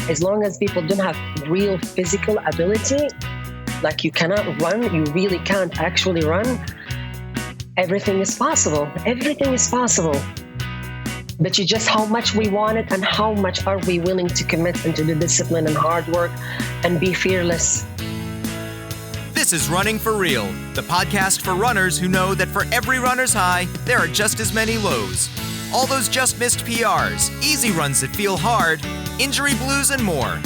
As long as people don't have real physical ability, like you cannot run, you really can't actually run, everything is possible. Everything is possible. But you just how much we want it and how much are we willing to commit into the discipline and hard work and be fearless. This is Running for Real, the podcast for runners who know that for every runner's high, there are just as many lows. All those just missed PRs, easy runs that feel hard, injury blues, and more.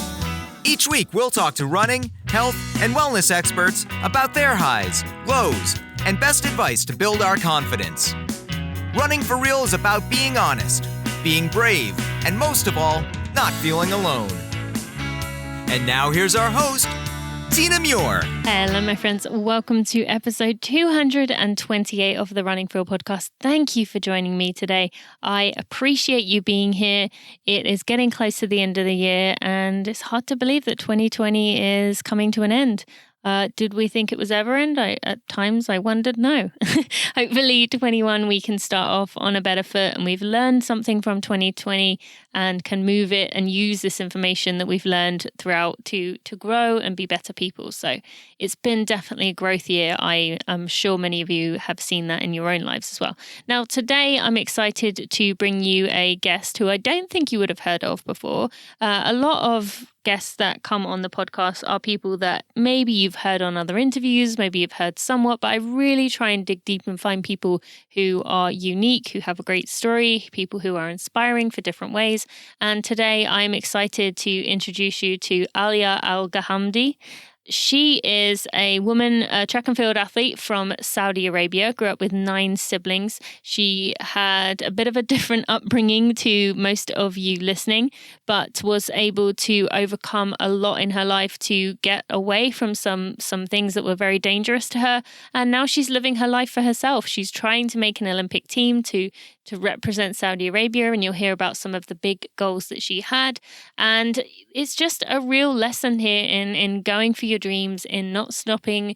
Each week, we'll talk to running, health, and wellness experts about their highs, lows, and best advice to build our confidence. Running for Real is about being honest, being brave, and most of all, not feeling alone. And now here's our host, Tina Muir. Hello, my friends. Welcome to episode 228 of the Running for Real podcast. Thank you for joining me today. I appreciate you being here. It is getting close to the end of the year, and it's hard to believe that 2020 is coming to an end. Did we think it was ever end? At times I wondered, no. Hopefully 21 we can start off on a better foot and we've learned something from 2020 and can move it and use this information that we've learned throughout to grow and be better people. So it's been definitely a growth year. I am sure many of you have seen that in your own lives as well. Now today I'm excited to bring you a guest who I don't think you would have heard of before. A lot of guests that come on the podcast are people that maybe you've heard on other interviews, maybe you've heard somewhat, but I really try and dig deep and find people who are unique, who have a great story, people who are inspiring for different ways. And today I'm excited to introduce you to Alya Alghamdi. She is a woman, a track and field athlete from Saudi Arabia, grew up with 9 siblings. She had a bit of a different upbringing to most of you listening, but was able to overcome a lot in her life to get away from some things that were very dangerous to her. And now she's living her life for herself. She's trying to make an Olympic team to represent Saudi Arabia, and you'll hear about some of the big goals that she had. And it's just a real lesson here in going for your dreams, in not stopping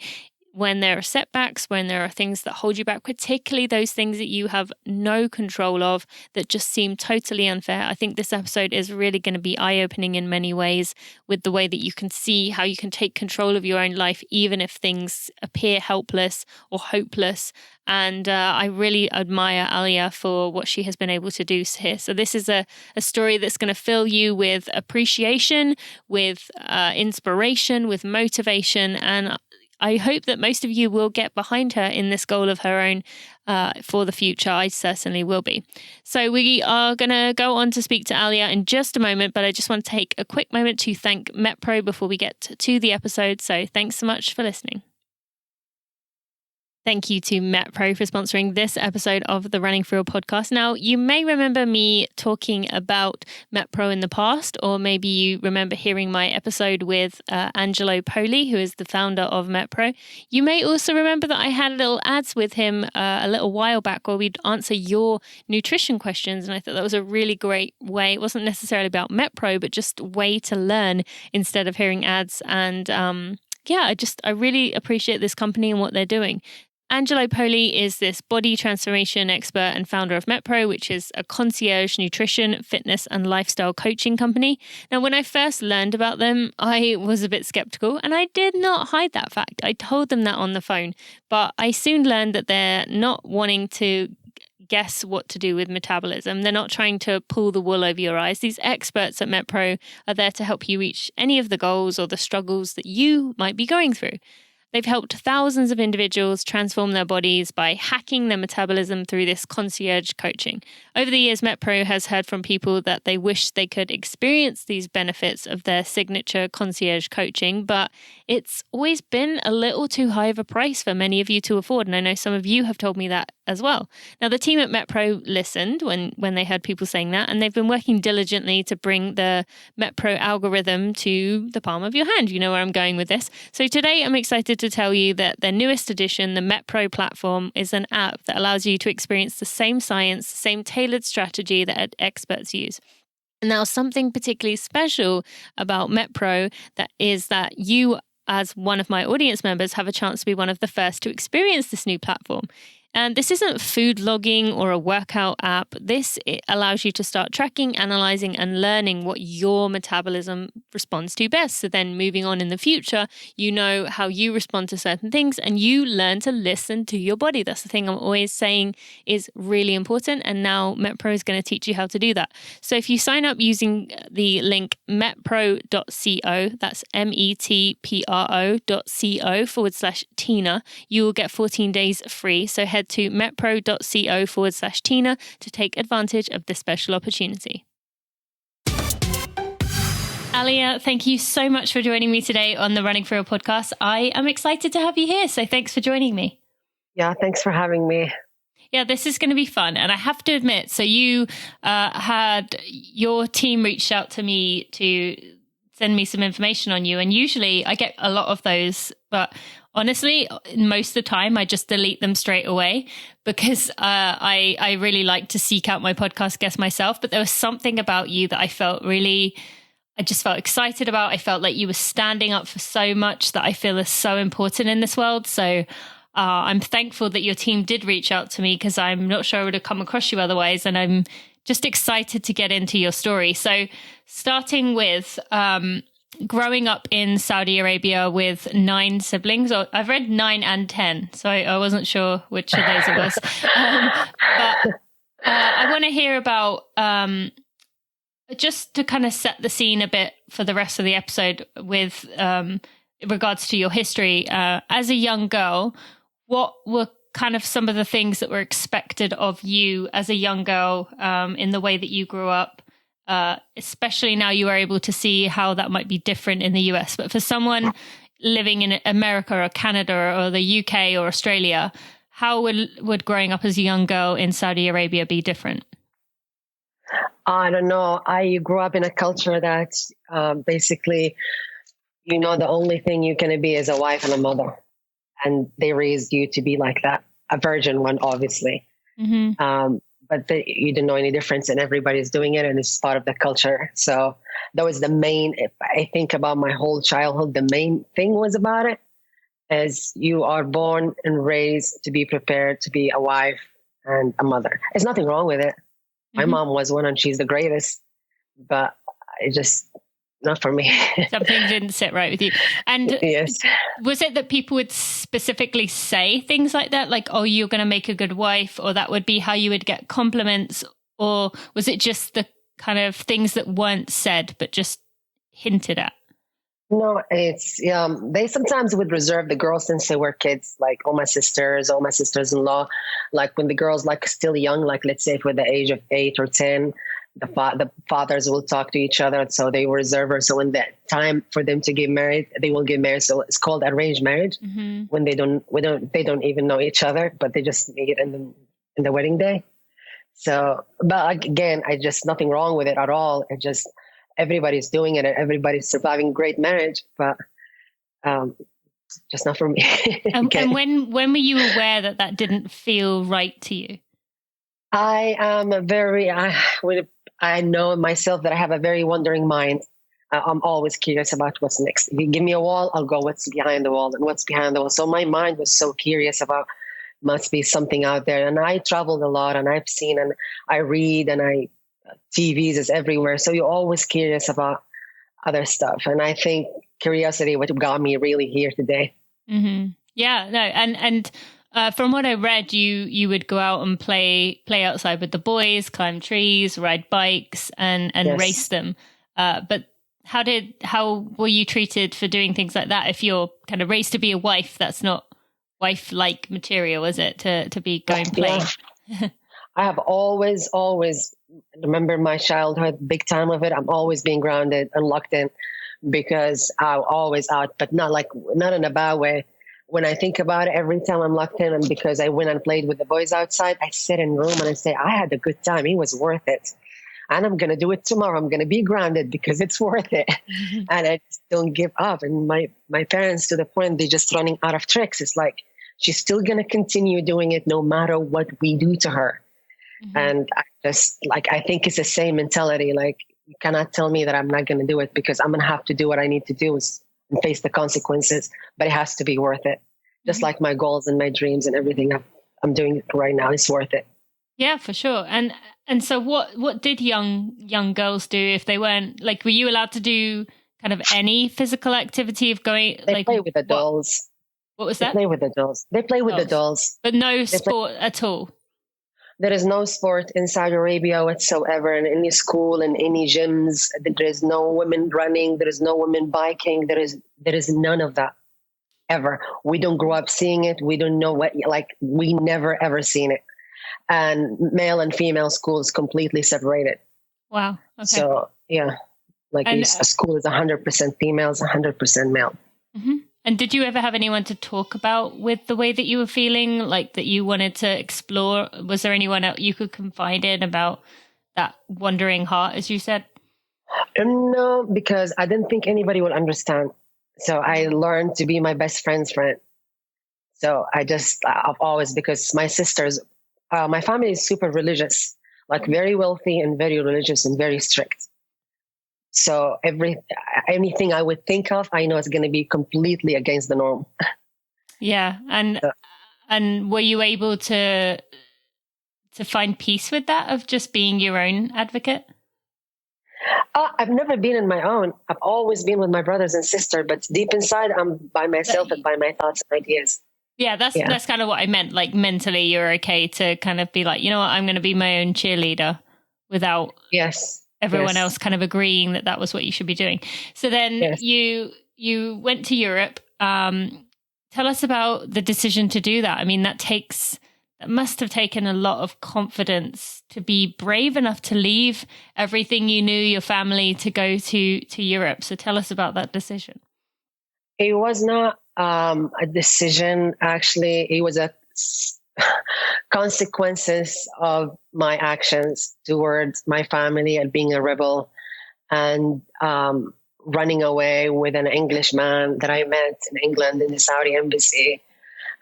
when there are setbacks, when there are things that hold you back, particularly those things that you have no control of that just seem totally unfair. I think this episode is really going to be eye-opening in many ways with the way that you can see how you can take control of your own life, even if things appear helpless or hopeless. And I really admire Alya for what she has been able to do here. So this is a story that's going to fill you with appreciation, with inspiration, with motivation, and I hope that most of you will get behind her in this goal of her own for the future. I certainly will be. So we are going to go on to speak to Alya in just a moment, but I just want to take a quick moment to thank MetPro before we get to the episode. So thanks so much for listening. Thank you to MetPro for sponsoring this episode of the Running for Real podcast. Now, you may remember me talking about MetPro in the past, or maybe you remember hearing my episode with Angelo Poli, who is the founder of MetPro. You may also remember that I had little ads with him a little while back where we'd answer your nutrition questions, and I thought that was a really great way. It wasn't necessarily about MetPro, but just a way to learn instead of hearing ads. And I really appreciate this company and what they're doing. Angelo Poli is this body transformation expert and founder of MetPro, which is a concierge nutrition, fitness, and lifestyle coaching company. Now, when I first learned about them, I was a bit skeptical, and I did not hide that fact. I told them that on the phone, but I soon learned that they're not wanting to guess what to do with metabolism. They're not trying to pull the wool over your eyes. These experts at MetPro are there to help you reach any of the goals or the struggles that you might be going through. They've helped thousands of individuals transform their bodies by hacking their metabolism through this concierge coaching. Over the years, MetPro has heard from people that they wish they could experience these benefits of their signature concierge coaching, but it's always been a little too high of a price for many of you to afford. And I know some of you have told me that as well. Now, the team at MetPro listened when they heard people saying that, and they've been working diligently to bring the MetPro algorithm to the palm of your hand. You know where I'm going with this. So today I'm excited to tell you that their newest edition, the MetPro Platform, is an app that allows you to experience the same science, same tailored strategy that experts use. Now, something particularly special about MetPro that you, as one of my audience members, have a chance to be one of the first to experience this new platform. And this isn't food logging or a workout app. It allows you to start tracking, analyzing, and learning what your metabolism responds to best. So then moving on in the future, you know how you respond to certain things and you learn to listen to your body. That's the thing I'm always saying is really important. And now MetPro is going to teach you how to do that. So if you sign up using the link metpro.co, that's metpro.co/Tina, you will get 14 days free. So head to metpro.co/Tina to take advantage of this special opportunity. Alya, thank you so much for joining me today on the Running for Real podcast. I am excited to have you here. So thanks for joining me. Yeah, thanks for having me. Yeah, this is going to be fun. And I have to admit, so you had your team reached out to me to send me some information on you. And usually I get a lot of those, but honestly, most of the time I just delete them straight away because I really like to seek out my podcast guests myself. But there was something about you that I just felt excited about. I felt like you were standing up for so much that I feel is so important in this world. So I'm thankful that your team did reach out to me because I'm not sure I would have come across you otherwise. And I'm just excited to get into your story. So starting with growing up in Saudi Arabia with 9 siblings, or I've read 9 and 10, so I wasn't sure which of those it was. But I want to hear about, just to kind of set the scene a bit for the rest of the episode with regards to your history. As a young girl, what were kind of some of the things that were expected of you as a young girl in the way that you grew up? Especially now you are able to see how that might be different in the US. But for someone living in America or Canada or the UK or Australia, how would growing up as a young girl in Saudi Arabia be different? I don't know. I grew up in a culture that basically, the only thing you can be is a wife and a mother. And they raised you to be like that, a virgin one, obviously. Mm-hmm. But you didn't know any difference, and everybody's doing it, and it's part of the culture. So that was the main, if I think about my whole childhood, the main thing was about it, as you are born and raised to be prepared to be a wife and a mother. There's nothing wrong with it. Mm-hmm. My mom was one, and she's the greatest, but it just, not for me. Something didn't sit right with you. And yes. Was it that people would specifically say things like that? Like, oh, you're going to make a good wife, or that would be how you would get compliments? Or was it just the kind of things that weren't said, but just hinted at? No, it's, they sometimes would reserve the girls since they were kids, like all my sisters-in-law, like when the girls like still young, like let's say for the age of 8 or 10, the fathers will talk to each other, so they will reserve her. So when the time for them to get married, they will get married. So it's called arranged marriage. Mm-hmm. When they don't even know each other, but they just meet in the wedding day. So, but again, nothing wrong with it at all. It just everybody's doing it, and everybody's surviving great marriage, but just not for me. Okay. And when were you aware that didn't feel right to you? I am I know myself that I have a very wandering mind. I'm always curious about what's next. If you give me a wall, I'll go what's behind the wall and what's behind the wall. So my mind was so curious about must be something out there. And I traveled a lot, and I've seen and I read, and TVs is everywhere. So you're always curious about other stuff. And I think curiosity what got me really here today. Mm-hmm. Yeah, no. And from what I read, you would go out and play outside with the boys, climb trees, ride bikes, and yes, race them. But how were you treated for doing things like that? If you're kind of raised to be a wife, that's not wife-like material, is it? To be going play. Yeah. I have always remember my childhood, big time of it. I'm always being grounded and locked in because I'm always out, but not in a bad way. When I think about it, every time I'm locked in, and because I went and played with the boys outside, I sit in room and I say, I had a good time. It was worth it. And I'm going to do it tomorrow. I'm going to be grounded because it's worth it. Mm-hmm. And I just don't give up. And my parents, to the point, they're just running out of tricks. It's like, she's still going to continue doing it no matter what we do to her. Mm-hmm. And I think it's the same mentality. Like, you cannot tell me that I'm not going to do it, because I'm going to have to do what I need to do and face the consequences, but it has to be worth it. Just like my goals and my dreams and everything I'm doing right now is worth it. Yeah, for sure. And so what did young girls do if they weren't, like, were you allowed to do kind of any physical activity of going? They like play with the dolls. What was They that? play with the dolls. They play with the dolls. But no sport at all. There is no sport in Saudi Arabia whatsoever, in any school, in any gyms. There is no women running. There is no women biking. There is none of that ever. We don't grow up seeing it. We don't know we never ever seen it. And male and female schools completely separated. Wow. Okay. So yeah, a school is 100% females, 100% male. Mm-hmm. And did you ever have anyone to talk about with the way that you were feeling, like that you wanted to explore? Was there anyone else you could confide in about that wandering heart, as you said? No, because I didn't think anybody would understand. So I learned to be my best friend's friend. So I've always, because my sisters, my family is super religious, like very wealthy and very religious and very strict. So anything I would think of, I know it's going to be completely against the norm. Yeah. And were you able to find peace with that, of just being your own advocate? I've never been on my own. I've always been with my brothers and sisters, but deep inside, I'm by myself and by my thoughts and ideas. Yeah, that's kind of what I meant. Like, mentally, you're okay to kind of be like, you know what, I'm going to be my own cheerleader without everyone else kind of agreeing that was what you should be doing. So then you went to Europe. Tell us about the decision to do that. I mean, that must have taken a lot of confidence to be brave enough to leave everything you knew, your family, to go to Europe. So tell us about that decision. It was not a decision, actually. It was a consequences of my actions towards my family and being a rebel and running away with an Englishman that I met in England in the Saudi embassy.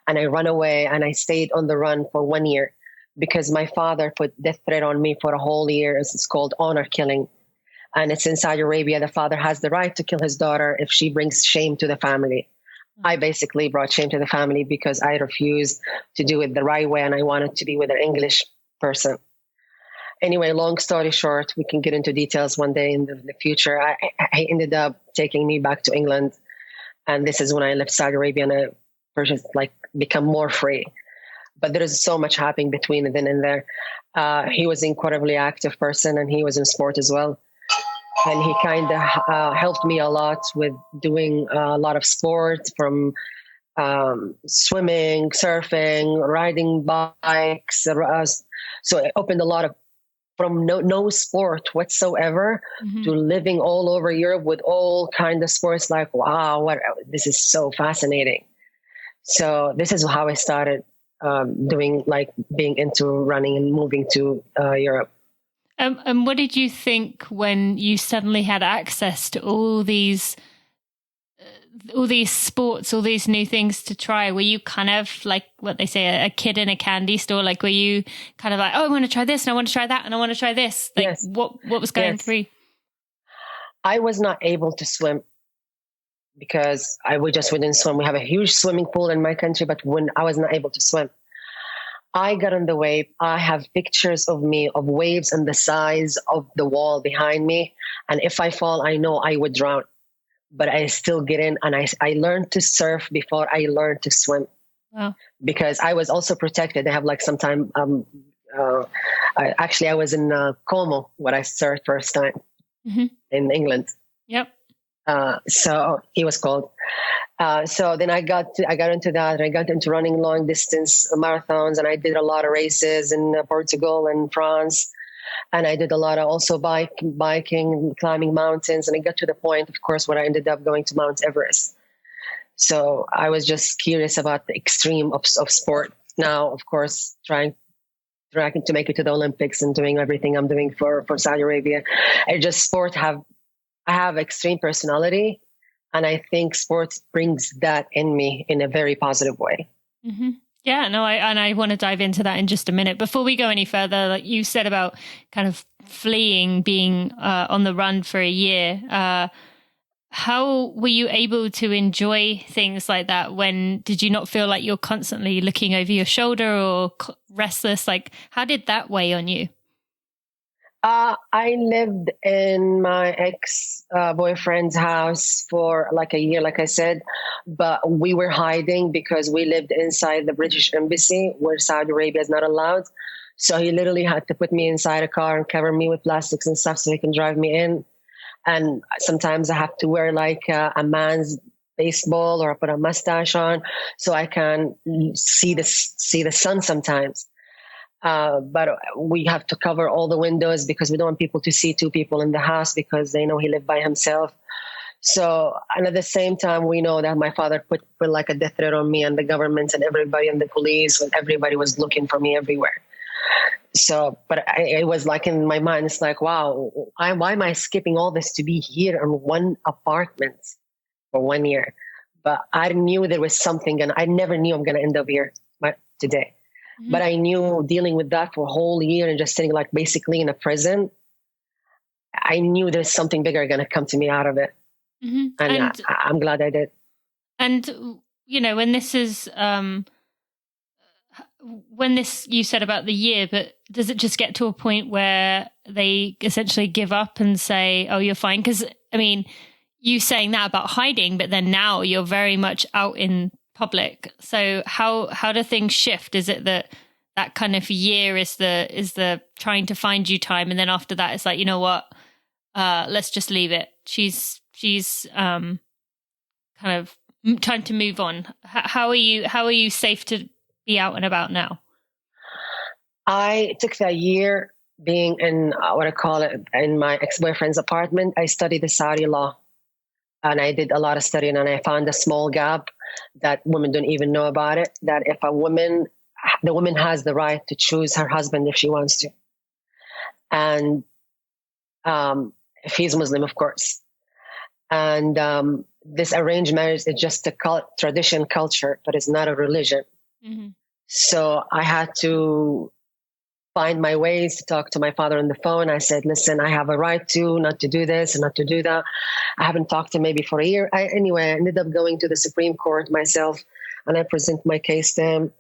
And I ran away and I stayed on the run for 1 year because my father put death threat on me for a whole year. It's called honor killing. And it's in Saudi Arabia. The father has the right to kill his daughter if she brings shame to the family. I basically brought shame to the family because I refused to do it the right way and I wanted to be with an English person. Anyway, long story short, we can get into details one day in the future. I ended up taking me back to England. And this is when I left Saudi Arabia and I become more free. But there is so much happening between then and there. He was an incredibly active person and he was in sport as well. And he kind of helped me a lot with doing a lot of sports, from swimming, surfing, riding bikes. So it opened a lot of, from no sport whatsoever to living all over Europe with all kind of sports. Like, wow, this is so fascinating. So this is how I started being into running and moving to Europe. And what did you think when you suddenly had access to all these sports, all these new things to try? Were you kind of like what they say, a kid in a candy store? Like, were you kind of like, oh, I want to try this and I want to try that and I want to try this? Like, yes. What was going through? I was not able to swim because we just wouldn't swim. We have a huge swimming pool in my country, but when I was not able to swim, I got on the wave. I have pictures of me of waves and the size of the wall behind me. And if I fall, I know I would drown, but I still get in. And I learned to surf before I learned to swim. Wow. Because I was also protected. They have sometime, I was in Como when I surfed first time in England. Yep. So he was cold. So then I got into that, and I got into running long distance marathons, and I did a lot of races in Portugal and France, and I did a lot of also biking, climbing mountains, and I got to the point, of course, where I ended up going to Mount Everest. So I was just curious about the extreme of sport. Now, of course, trying to make it to the Olympics and doing everything I'm doing for Saudi Arabia. I have extreme personality, and I think sports brings that in me in a very positive way. Mm-hmm. Yeah, no, I want to dive into that in just a minute. Before we go any further, like you said about kind of fleeing, being on the run for a year, how were you able to enjoy things like that? When did you not feel like you're constantly looking over your shoulder or restless? Like, how did that weigh on you? I lived in my ex-boyfriend's house for like a year, like I said, but we were hiding because we lived inside the British embassy where Saudi Arabia is not allowed. So he literally had to put me inside a car and cover me with plastics and stuff so he can drive me in. And sometimes I have to wear like a man's baseball, or I put a mustache on so I can see the sun sometimes. But we have to cover all the windows because we don't want people to see two people in the house because they know he lived by himself. So, and at the same time, we know that my father put like a death threat on me and the government and everybody and the police, and everybody was looking for me everywhere. So, but it was like in my mind, it's like, wow, why am I skipping all this to be here in one apartment for 1 year? But I knew there was something, and I never knew I'm going to end up here today. Mm-hmm. But I knew dealing with that for a whole year and just sitting like basically in a prison, I knew there's something bigger going to come to me out of it. Mm-hmm. And I'm glad I did. And, you know, when this is, you said about the year, but does it just get to a point where they essentially give up and say, oh, you're fine? Because, I mean, you saying that about hiding, but then now you're very much out in public. So how do things shift? Is it that kind of year is the trying to find you time, and then after that it's like, you know what, let's just leave it. She's kind of time to move on. How are you safe to be out and about now? I took that year being in in my ex-boyfriend's apartment. I studied the Saudi law, and I did a lot of studying, and I found a small gap that women don't even know about it, that if the woman has the right to choose her husband if she wants to. And if he's Muslim, of course. And this arranged marriage is just a tradition, culture, but it's not a religion. Mm-hmm. So I had to find my ways to talk to my father on the phone. I said, listen, I have a right not to do this and not to do that. I haven't talked to him maybe for a year. I ended up going to the Supreme Court myself, and I present my case to him.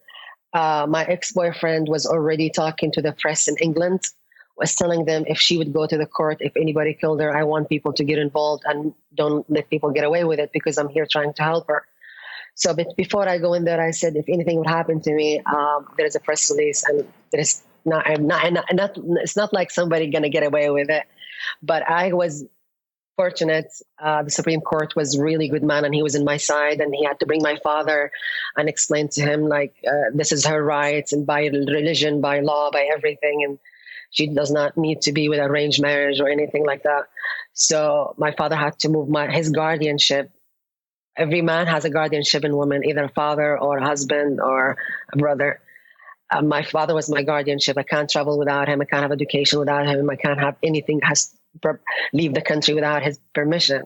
My ex-boyfriend was already talking to the press in England, was telling them if she would go to the court, if anybody killed her, I want people to get involved and don't let people get away with it because I'm here trying to help her. So but before I go in there, I said, if anything would happen to me, there's a press release, and it's not like somebody going to get away with it. But I was fortunate. The Supreme Court was really good man, and he was in my side, and he had to bring my father and explain to him, like, this is her rights, and by religion, by law, by everything. And she does not need to be with arranged marriage or anything like that. So my father had to move his guardianship. Every man has a guardianship in woman, either a father or a husband or a brother. My father was my guardianship. I can't travel without him. I can't have education without him. I can't have anything, leave the country without his permission.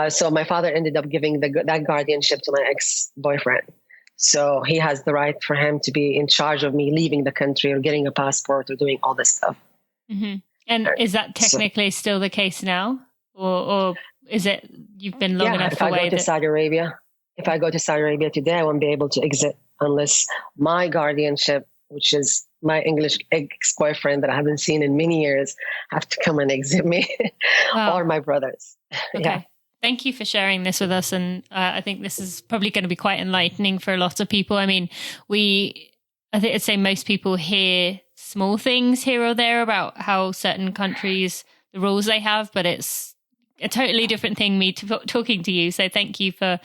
So my father ended up giving that guardianship to my ex-boyfriend. So he has the right for him to be in charge of me leaving the country or getting a passport or doing all this stuff. Mm-hmm. And is that technically still the case now? Or is it you've been long enough away? If I go to Saudi Arabia today, I won't be able to exit unless my guardianship, which is my English ex-boyfriend that I haven't seen in many years, have to come and exit me. Wow. Or my brothers. Okay. Yeah. Thank you for sharing this with us. And I think this is probably going to be quite enlightening for a lot of people. I mean, I think I'd say most people hear small things here or there about how certain countries, the rules they have, but it's a totally different thing me talking to you. So thank you for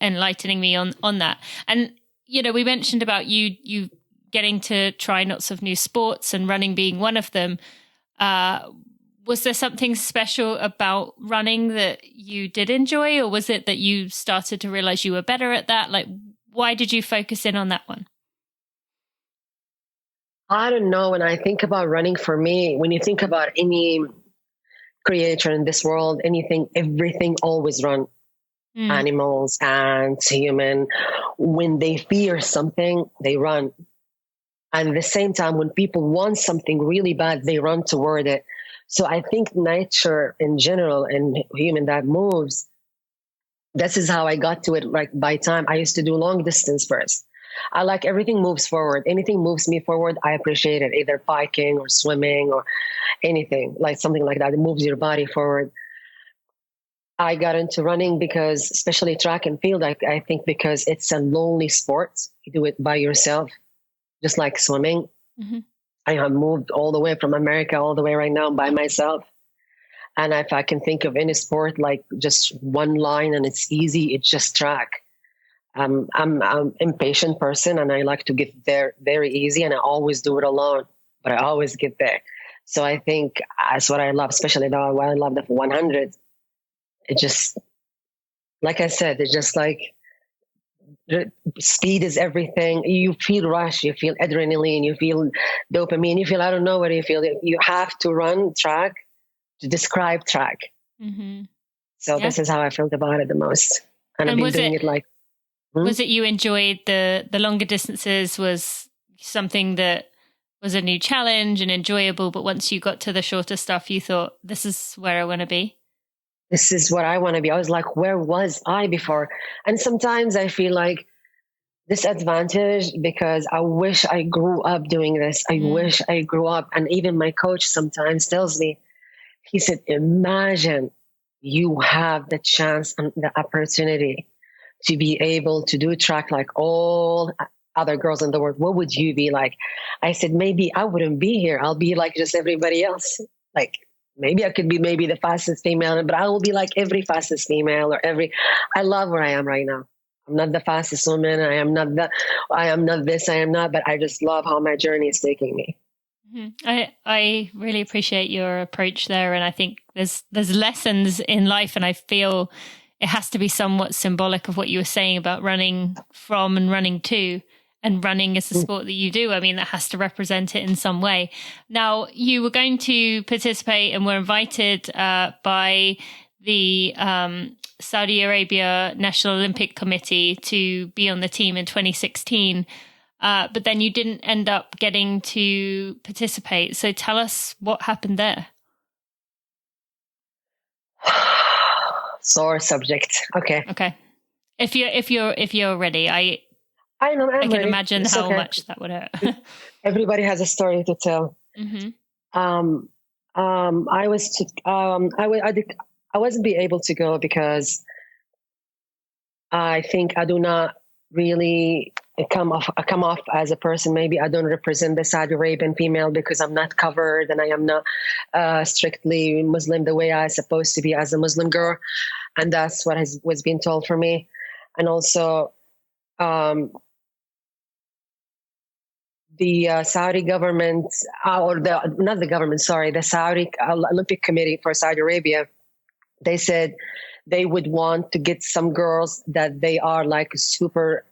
enlightening me on that. And, you know, we mentioned about you getting to try lots of new sports and running being one of them. Was there something special about running that you did enjoy, or was it that you started to realize you were better at that? Like, why did you focus in on that one? I don't know. When I think about running, for me, when you think about any creature in this world, everything always run. Animals, ants, human. When they fear something, they run. And at the same time, when people want something really bad, they run toward it. So I think nature in general and human that moves, this is how I got to it. Like by time I used to do long distance first. I like everything moves forward. Anything moves me forward, I appreciate it, either biking or swimming or anything, like something like that. It moves your body forward. I got into running because, especially track and field, I think because it's a lonely sport. You do it by yourself, just like swimming. Mm-hmm. I have moved all the way from America all the way right now by myself. And if I can think of any sport, like just one line and it's easy, it's just track. I'm an impatient person and I like to get there very easy, and I always do it alone, but I always get there. So I think that's what I love, especially now I love the 100. It just, like I said, it's just like speed is everything. You feel rush, you feel adrenaline, you feel dopamine, you feel, I don't know what you feel. You have to run track to describe track. Mm-hmm. So this is how I felt about it the most. And I've been doing it like... Was it you enjoyed the longer distances was something that was a new challenge and enjoyable, but once you got to the shorter stuff, you thought, this is where I want to be? This is what I want to be. I was like, where was I before? And sometimes I feel like disadvantage because I wish I grew up doing this. I wish I grew up. And even my coach sometimes tells me, he said, imagine you have the chance and the opportunity to be able to do track like all other girls in the world. What would you be like? I said, maybe I wouldn't be here. I'll be like just everybody else. Like maybe I could be maybe the fastest female, but I will be like every fastest female I love where I am right now. I'm not the fastest woman. I am not this, I am not, but I just love how my journey is taking me. I really appreciate your approach there. And I think there's lessons in life, and I feel it has to be somewhat symbolic of what you were saying about running from and running to, and running is the sport that you do. I mean, that has to represent it in some way. Now, you were going to participate and were invited by the Saudi Arabia National Olympic Committee to be on the team in 2016. But then you didn't end up getting to participate. So tell us what happened there. Sore subject. Okay. If you're ready, I know I can ready. imagine it's how okay. much that would hurt. Everybody has a story to tell. Mm-hmm. I wasn't be able to go because I think I do not really come off as a person. Maybe I don't represent the Saudi Arabian female because I'm not covered and I am not strictly Muslim the way I'm supposed to be as a Muslim girl. And that's what was being told for me. And also the Saudi government, the Saudi Olympic Committee for Saudi Arabia, they said they would want to get some girls that they are like super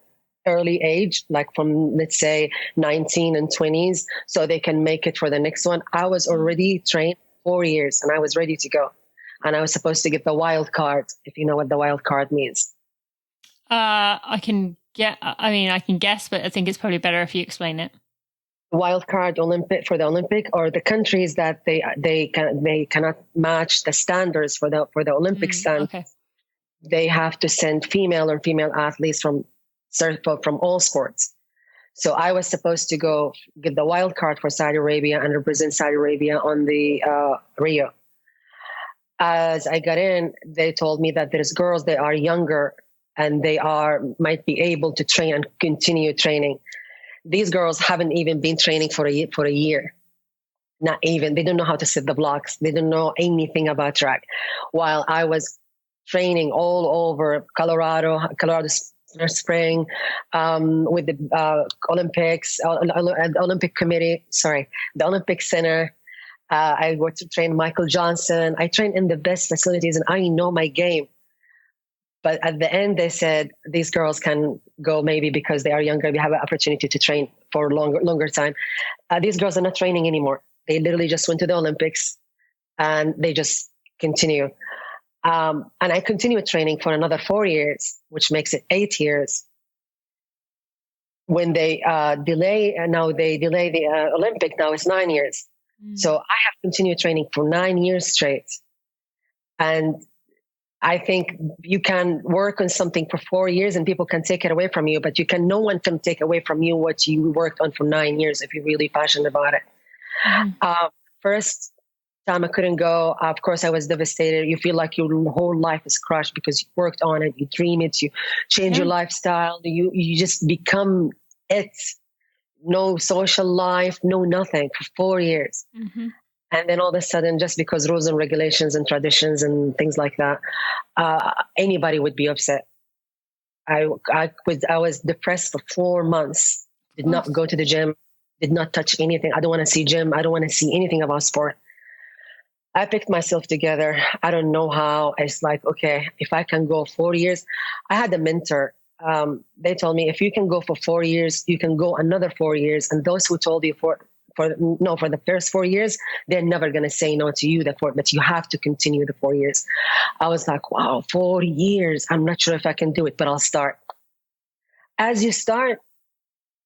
early age, like from, let's say, 19 and 20s, so they can make it for the next one. I was already trained 4 years and I was ready to go. And I was supposed to get the wild card, if you know what the wild card means. I can guess, but I think it's probably better if you explain it. Wild card Olympic for the Olympic, or the countries that they cannot match the standards for the Olympic standards. Okay. They have to send female athletes from all sports. So I was supposed to go get the wild card for Saudi Arabia and represent Saudi Arabia on the Rio. As I got in, they told me that there's girls that are younger and they might be able to train and continue training. These girls haven't even been training for a year. Not even. They don't know how to set the blocks. They don't know anything about track. While I was training all over Colorado Spring, with the Olympics, Olympic Committee, the Olympic Center. I worked to train Michael Johnson. I train in the best facilities and I know my game. But at the end, they said these girls can go maybe because they are younger. We have an opportunity to train for longer time. These girls are not training anymore. They literally just went to the Olympics and they just continue. And I continued training for another 4 years, which makes it 8 years. When they delay the Olympic, now it's 9 years. So I have continued training for 9 years straight. And I think you can work on something for 4 years and people can take it away from you, but no one can take away from you what you worked on for 9 years if you're really passionate about it. First time I couldn't go, of course I was devastated. You feel like your whole life is crushed because you worked on it, you dream it, you change your lifestyle, you just become it. No social life, no nothing for 4 years. And then all of a sudden, just because rules and regulations and traditions and things like that, anybody would be upset. I was depressed for 4 months, did not go to the gym, did not touch anything. I don't want to see gym. I don't want to see anything about sport. I picked myself together. I don't know how. It's like, okay, if I can go 4 years. I had a mentor. They told me, if you can go for 4 years, you can go another 4 years. And those who told you for the first 4 years, they're never going to say no to you, but you have to continue the 4 years. I was like, wow, 4 years. I'm not sure if I can do it, but I'll start. As you start,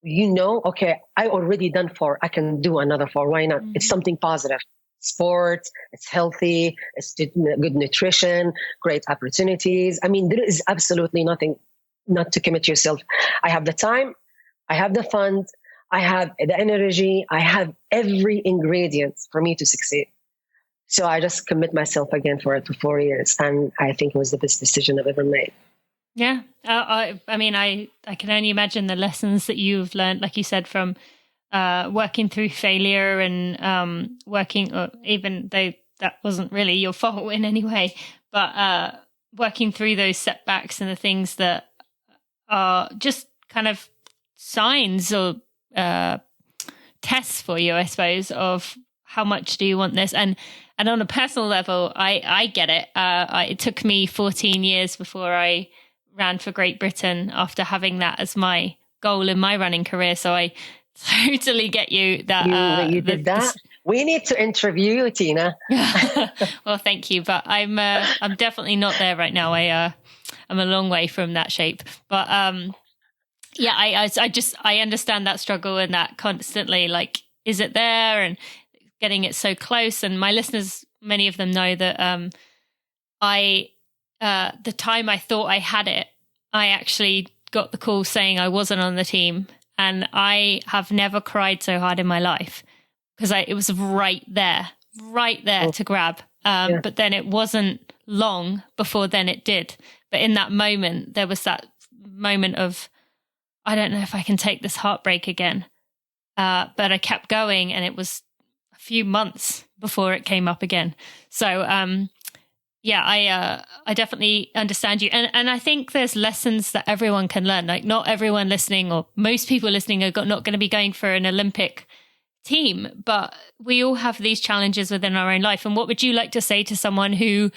okay, I already done 4. I can do another 4. Why not? It's something positive. Sports, it's healthy, it's good nutrition, great opportunities. I mean, there is absolutely nothing not to commit yourself. I have the time, I have the funds, I have the energy, I have every ingredient for me to succeed. So I just commit myself again for 4 years. And I think it was the best decision I've ever made. Yeah. I mean, I can only imagine the lessons that you've learned, like you said, from working through failure and working, even though that wasn't really your fault in any way, but working through those setbacks and the things that are just kind of signs or tests for you, I suppose, of how much do you want this. And on a personal level, I get it. It took me 14 years before I ran for Great Britain after having that as my goal in my running career. So I totally get you that you did that. We need to interview you, Tina. Well, thank you, but I'm definitely not there right now. I'm a long way from that shape, but yeah, I understand that struggle and that constantly, like, is it there and getting it so close. And my listeners, many of them know that the time I thought I had it, I actually got the call saying I wasn't on the team. And I have never cried so hard in my life because it was right there to grab. But then it wasn't long before then it did. But in that moment, there was that moment of, I don't know if I can take this heartbreak again. But I kept going and it was a few months before it came up again. So, yeah, I definitely understand you. And I think there's lessons that everyone can learn. Like, not everyone listening or most people listening are not going to be going for an Olympic team, but we all have these challenges within our own life. And what would you like to say to someone who,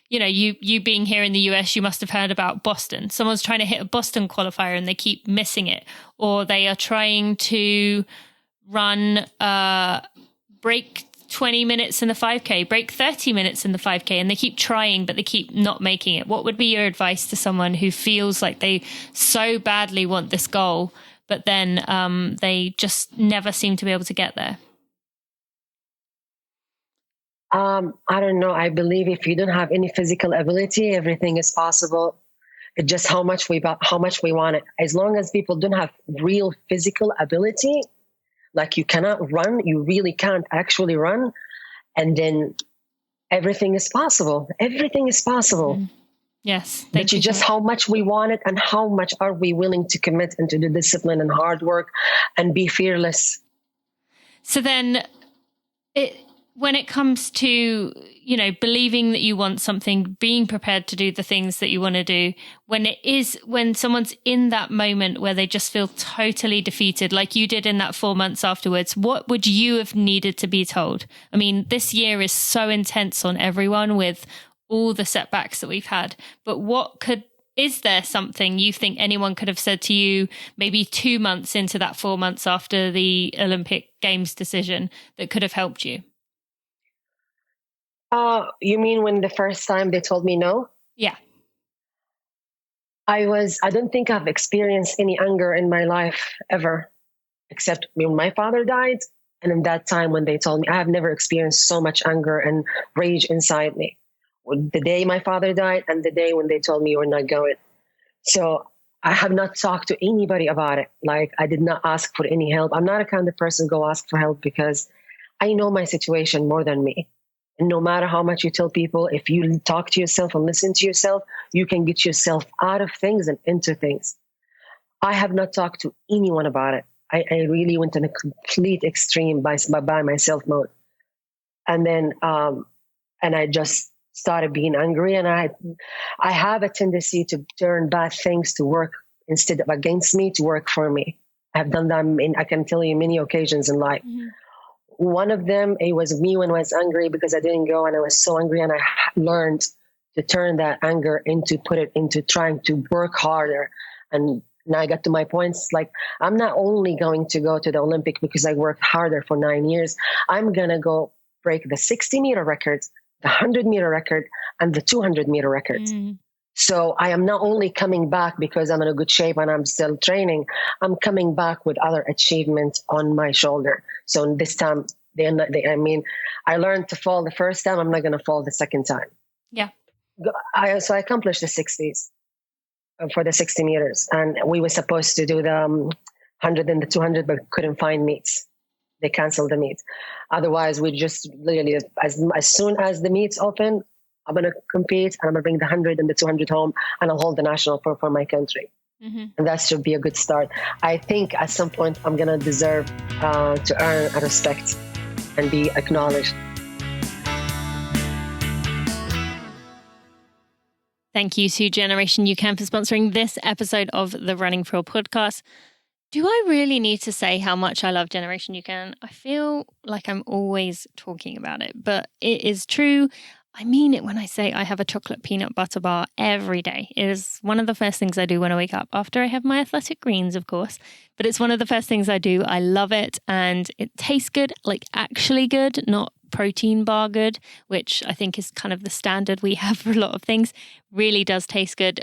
you being here in the US, you must have heard about Boston. Someone's trying to hit a Boston qualifier and they keep missing it, or they are trying to run, break 20 minutes in the 5K, break 30 minutes in the 5K, and they keep trying, but they keep not making it. What would be your advice to someone who feels like they so badly want this goal, but then they just never seem to be able to get there? I don't know. I believe if you don't have any physical ability, everything is possible. It's just how much we want it. As long as people don't have real physical ability, like you cannot run, you really can't actually run, and then everything is possible. Everything is possible. Yes. But you just how much we want it and how much are we willing to commit into the discipline and hard work and be fearless. So then when it comes to, believing that you want something, being prepared to do the things that you want to do, when someone's in that moment where they just feel totally defeated, like you did in that 4 months afterwards, what would you have needed to be told? I mean, this year is so intense on everyone with all the setbacks that we've had, but is there something you think anyone could have said to you maybe 2 months into that 4 months after the Olympic Games decision that could have helped you? You mean when the first time they told me no? Yeah. I don't think I've experienced any anger in my life ever, except when my father died. And in that time when they told me, I have never experienced so much anger and rage inside me. The day my father died and the day when they told me you were not going. So I have not talked to anybody about it. Like, I did not ask for any help. I'm not a kind of person go ask for help because I know my situation more than me. And no matter how much you tell people, if you talk to yourself and listen to yourself, you can get yourself out of things and into things. I have not talked to anyone about it. I really went in a complete extreme by myself mode. And then, and I just started being angry. And I have a tendency to turn bad things to work instead of against me, to work for me. I've done that I can tell you many occasions in life. Mm-hmm. One of them, it was me when I was angry because I didn't go and I was so angry, and I learned to turn that anger put it into trying to work harder. And now I got to my points, like, I'm not only going to go to the Olympic because I worked harder for 9 years. I'm going to go break the 60-meter records, the 100-meter record, and the 200-meter records. Mm. So I am not only coming back because I'm in a good shape and I'm still training, I'm coming back with other achievements on my shoulder. So this time, I learned to fall the first time. I'm not going to fall the second time. Yeah. So I accomplished the 60s for the 60 meters. And we were supposed to do the 100 and the 200, but couldn't find meets. They canceled the meet. Otherwise, we just literally, as soon as the meets open, I'm going to compete and I'm going to bring the 100 and the 200 home, and I'll hold the national for my country. Mm-hmm. And that should be a good start. I think at some point I'm going to deserve to earn a respect and be acknowledged. Thank you to Generation UCAN for sponsoring this episode of the Running for Real podcast. Do I really need to say how much I love Generation UCAN? I feel like I'm always talking about it, but it is true. I mean it when I say I have a chocolate peanut butter bar every day. It is one of the first things I do when I wake up, after I have my athletic greens, of course. But it's one of the first things I do. I love it, and it tastes good, like actually good, not protein bar good, which I think is kind of the standard we have for a lot of things. Really does taste good.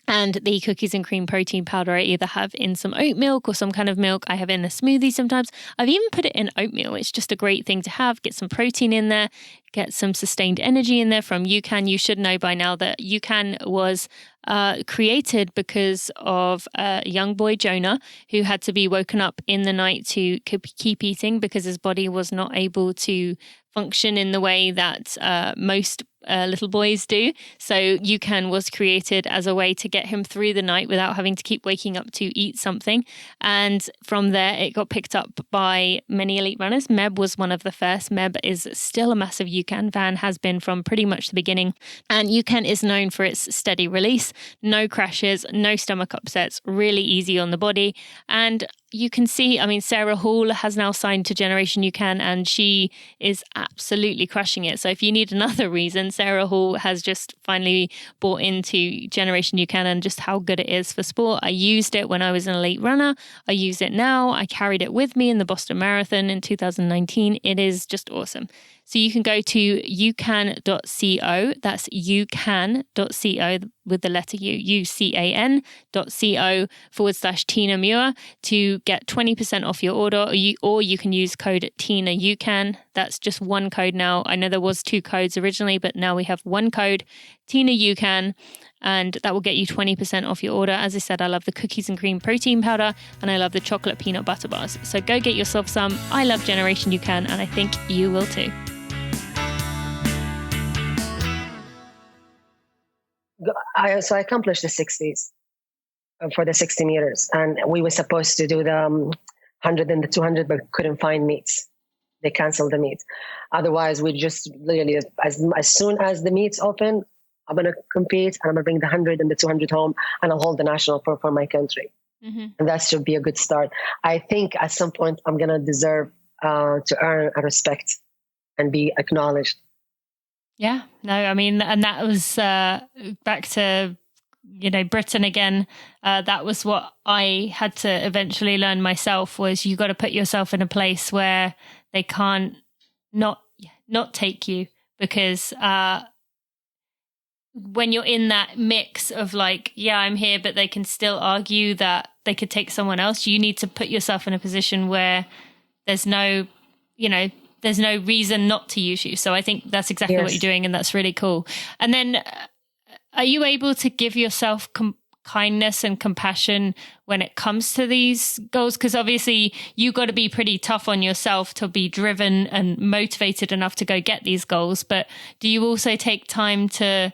And the cookies and cream protein powder I either have in some oat milk or some kind of milk. I have in a smoothie sometimes. I've even put it in oatmeal. It's just a great thing to have. Get some protein in there, get some sustained energy in there from UCAN. You should know by now that UCAN was created because of a young boy, Jonah, who had to be woken up in the night to keep eating because his body was not able to function in the way that most little boys do. So UCAN was created as a way to get him through the night without having to keep waking up to eat something. And from there, it got picked up by many elite runners. Meb was one of the first. Meb is still a massive UCAN fan, has been from pretty much the beginning. And UCAN is known for its steady release, no crashes, no stomach upsets, really easy on the body. And you can see, I mean, Sarah Hall has now signed to Generation UCAN, and she is absolutely crushing it. So if you need another reason, Sarah Hall has just finally bought into Generation UCAN and just how good it is for sport. I used it when I was an elite runner. I use it now. I carried it with me in the Boston Marathon in 2019. It is just awesome. So you can go to ucan.co, that's ucan.co with the letter U, ucan.co/Tina Muir to get 20% off your order, or you can use code Tina UCAN. That's just one code now. I know there was 2 codes originally, but now we have one code, Tina UCAN, and that will get you 20% off your order. As I said, I love the cookies and cream protein powder, and I love the chocolate peanut butter bars. So go get yourself some. I love Generation UCAN, and I think you will too. So I accomplished the 60s for the 60 meters, and we were supposed to do the 100 and the 200, but couldn't find meets. They canceled the meet. Otherwise, we just literally, as soon as the meets open, I'm going to compete and I'm going to bring the 100 and the 200 home, and I'll hold the national for my country. Mm-hmm. And that should be a good start. I think at some point I'm going to deserve to earn a respect and be acknowledged. Yeah, no, I mean, and that was back to, Britain again. That was what I had to eventually learn myself, was you got to put yourself in a place where they can't not take you, because when you're in that mix of like, yeah, I'm here, but they can still argue that they could take someone else, you need to put yourself in a position where there's no, there's no reason not to use you. So I think that's exactly what you're doing. And that's really cool. And then are you able to give yourself kindness and compassion when it comes to these goals? Because obviously you got to be pretty tough on yourself to be driven and motivated enough to go get these goals. But do you also take time to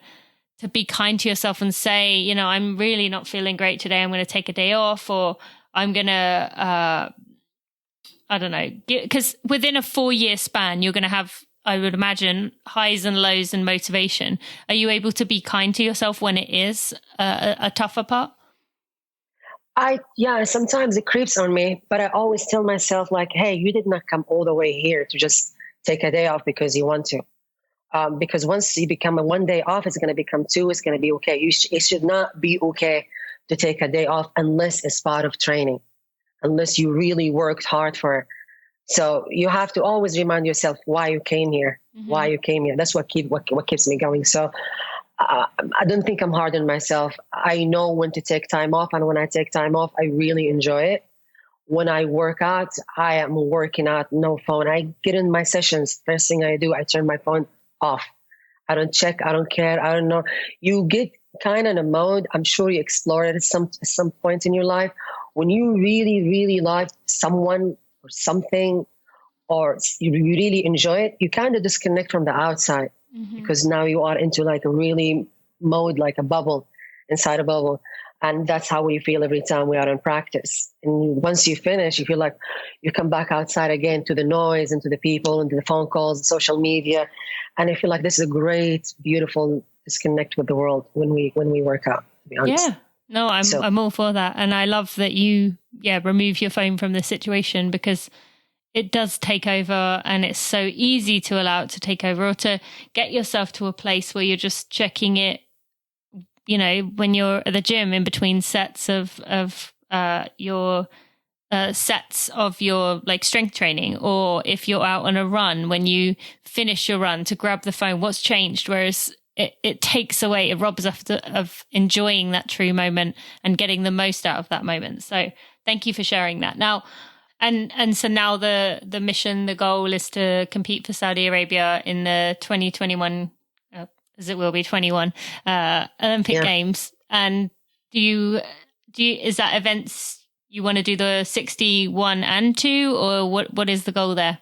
be kind to yourself and say, I'm really not feeling great today, I'm going to take a day off, or I'm going to, I don't know, because within a 4-year span, you're going to have, I would imagine, highs and lows and motivation. Are you able to be kind to yourself when it is a tougher part? Sometimes it creeps on me, but I always tell myself like, hey, you did not come all the way here to just take a day off because you want to. Because once you become a 1 day off, it's going to become 2, it's going to be okay. It should not be okay to take a day off unless it's part of training, unless you really worked hard for it. So you have to always remind yourself why you came here, why you came here. That's what keeps me going. So I don't think I'm hard on myself. I know when to take time off, and when I take time off, I really enjoy it. When I work out, I am working out, no phone. I get in my sessions. First thing I do, I turn my phone off. I don't check. I don't care. I don't know. You get kind of in a mode. I'm sure you explored it at some point in your life when you really, really like someone or something, or you really enjoy it. You kind of disconnect from the outside because now you are into like a really mode, like a bubble inside a bubble. And that's how we feel every time we are in practice. And once you finish, you feel like you come back outside again to the noise and to the people and to the phone calls, social media. And I feel like this is a great, beautiful disconnect with the world when we work out, to be honest. Yeah. No, I'm all for that. And I love that you, remove your phone from the situation, because it does take over, and it's so easy to allow it to take over, or to get yourself to a place where you're just checking it, when you're at the gym in between sets of your sets of your like strength training, or if you're out on a run, when you finish your run, to grab the phone, what's changed? Whereas it takes away, it robs us of enjoying that true moment and getting the most out of that moment. So thank you for sharing that. Now, and so now the mission, the goal is to compete for Saudi Arabia in the 2021, as it will be 21 Olympic Games. And do you is that events you want to do the 61 and 2, or what is the goal there?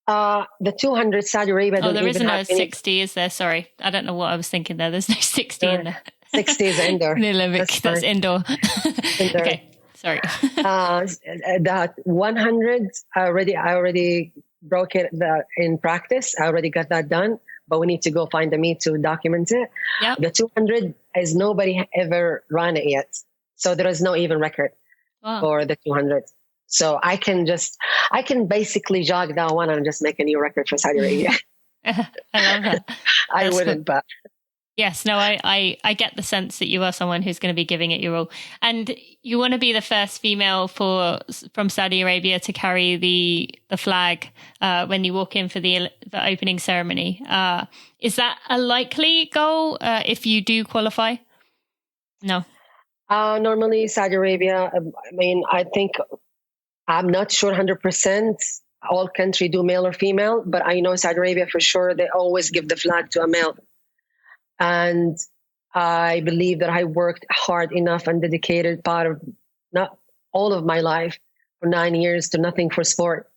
The 200 Saudi Arabia. Oh, there isn't a 60, is there? Sorry. I don't know what I was thinking there. There's no 60 in there. 60 is indoor. The Olympic, that's indoor. Indoor. Okay, sorry. That 100, I already broke it in practice. I already got that done, but we need to go find the meet to document it. Yep. The 200 is nobody ever run it yet. So there is no even record for the 200. So I can basically jog that one and just make a new record for Saudi Arabia. I love that. I wouldn't, but yes, no, I get the sense that you are someone who's going to be giving it your all, and you want to be the first female from Saudi Arabia to carry the flag when you walk in for the opening ceremony. Is that a likely goal if you do qualify? No. Normally Saudi Arabia. I think. I'm not sure 100%. All country do male or female, but I know Saudi Arabia for sure. They always give the flag to a male. And I believe that I worked hard enough and dedicated part of not all of my life for 9 years to nothing for sport.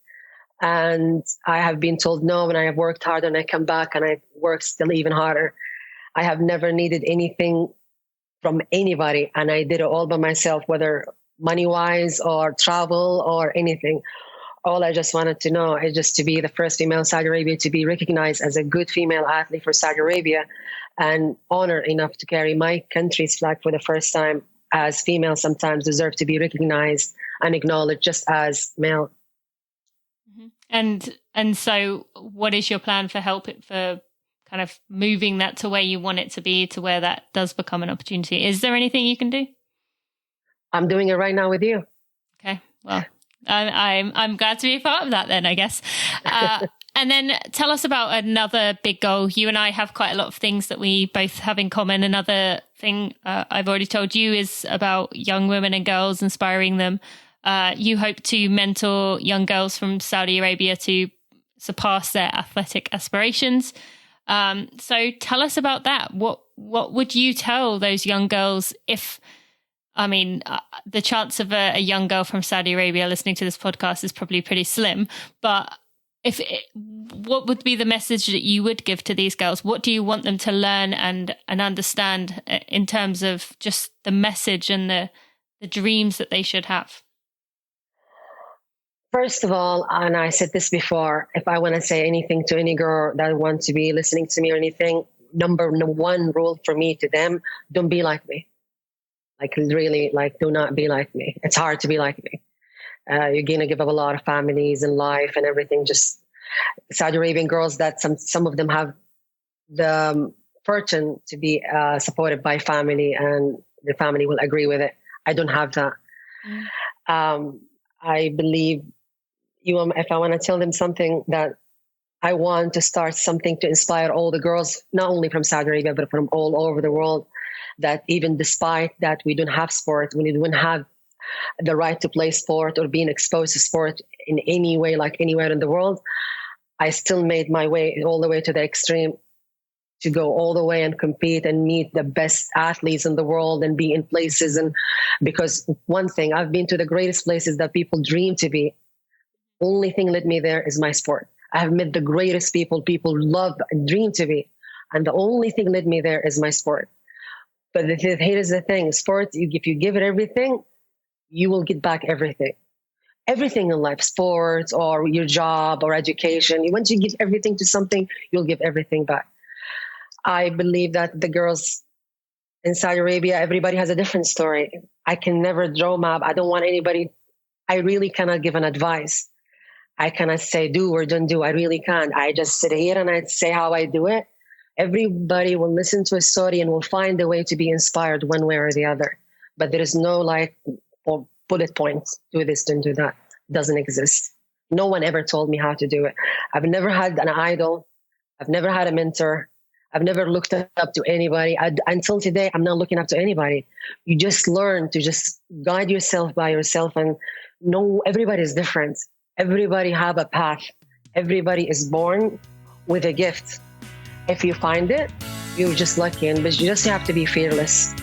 And I have been told no, and I have worked hard, and I come back and I work still even harder. I have never needed anything from anybody, and I did it all by myself, whether money-wise or travel or anything. All I just wanted to know is just to be the first female Saudi Arabia to be recognized as a good female athlete for Saudi Arabia, and honored enough to carry my country's flag for the first time, as females sometimes deserve to be recognized and acknowledged just as male. Mm-hmm. And so what is your plan for for kind of moving that to where you want it to be, to where that does become an opportunity? Is there anything you can do? I'm doing it right now with you. Okay. Well, I'm glad to be a part of that then, I guess. And then tell us about another big goal. You and I have quite a lot of things that we both have in common. Another thing I've already told you is about young women and girls, inspiring them. You hope to mentor young girls from Saudi Arabia to surpass their athletic aspirations. So tell us about that. What would you tell those young girls if, the chance of a young girl from Saudi Arabia listening to this podcast is probably pretty slim, but what would be the message that you would give to these girls? What do you want them to learn and understand in terms of just the message and the dreams that they should have? First of all, and I said this before, if I want to say anything to any girl that wants to be listening to me or anything, number one rule for me to them, don't be like me. Like really, do not be like me. It's hard to be like me. You're going to give up a lot of families and life and everything. Just Saudi Arabian girls that some of them have the fortune to be supported by family and the family will agree with it. I don't have that. I believe if I want to tell them something, that I want to start something to inspire all the girls, not only from Saudi Arabia, but from all over the world, that even despite that we don't have sport, we don't have the right to play sport or being exposed to sport in any way, like anywhere in the world, I still made my way all the way to the extreme to go all the way and compete and meet the best athletes in the world and be in places. And because one thing, I've been to the greatest places that people dream to be. Only thing led me there is my sport. I have met the greatest people love and dream to be. And the only thing led me there is my sport. But here's the thing, sport, if you give it everything, you will get back everything. Everything in life, sports or your job or education. Once you give everything to something, you'll give everything back. I believe that the girls in Saudi Arabia, everybody has a different story. I can never draw map. I don't want anybody. I really cannot give an advice. I cannot say do or don't do. I really can't. I just sit here and I say how I do it. Everybody will listen to a story and will find a way to be inspired one way or the other. But there is no bullet points. Do this, don't do that. It doesn't exist. No one ever told me how to do it. I've never had an idol. I've never had a mentor. I've never looked up to anybody. Until today, I'm not looking up to anybody. You just learn to just guide yourself by yourself and know everybody is different. Everybody have a path. Everybody is born with a gift. If you find it, you're just lucky, but you just have to be fearless.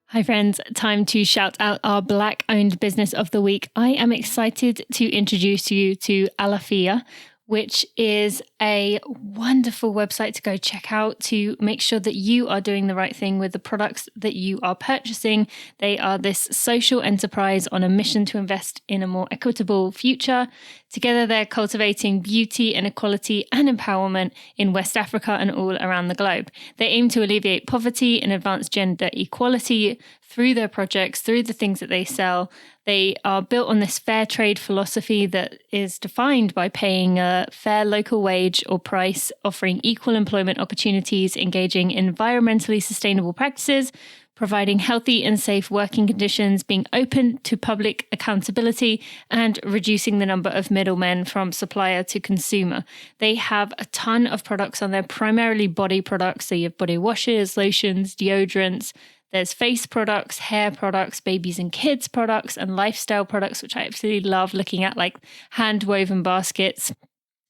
Hi friends, time to shout out our Black-owned business of the week. I am excited to introduce you to Alya, which is a wonderful website to go check out to make sure that you are doing the right thing with the products that you are purchasing. They are this social enterprise on a mission to invest in a more equitable future. Together, they're cultivating beauty and equality and empowerment in West Africa and all around the globe. They aim to alleviate poverty and advance gender equality through their projects, through the things that they sell. They are built on this fair trade philosophy that is defined by paying a fair local wage or price, offering equal employment opportunities, engaging in environmentally sustainable practices, providing healthy and safe working conditions, being open to public accountability, and reducing the number of middlemen from supplier to consumer. They have a ton of products on there, primarily body products. So you have body washes, lotions, deodorants. There's face products, hair products, babies and kids products, and lifestyle products, which I absolutely love looking at, like hand-woven baskets.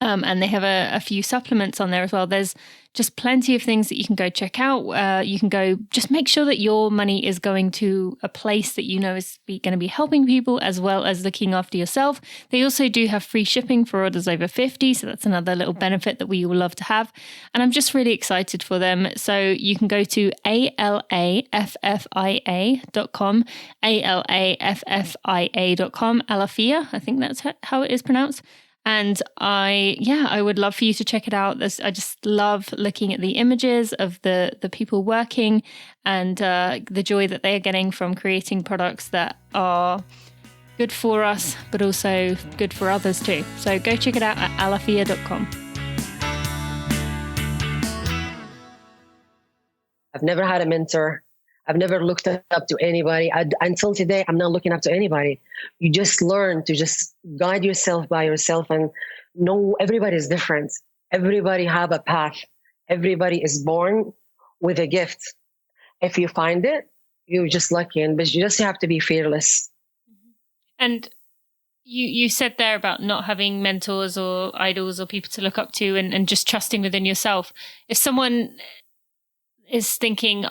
And they have a few supplements on there as well. There's just plenty of things that you can go check out. You can go just make sure that your money is going to a place that you know is going to be helping people as well as looking after yourself. They also do have free shipping for orders over 50. So that's another little benefit that we will love to have. And I'm just really excited for them. So you can go to alaffia.com, alaffia.com, Alafia, I think that's how it is pronounced. And I would love for you to check it out. I just love looking at the images of the people working and the joy that they are getting from creating products that are good for us, but also good for others too. So go check it out at alaffia.com. I've never had a mentor. I've never looked up to anybody. Until today, I'm not looking up to anybody. You just learn to just guide yourself by yourself and know everybody is different. Everybody have a path. Everybody is born with a gift. If you find it, you're just lucky, but you just have to be fearless. And you said there about not having mentors or idols or people to look up to, and just trusting within yourself. If someone is thinking,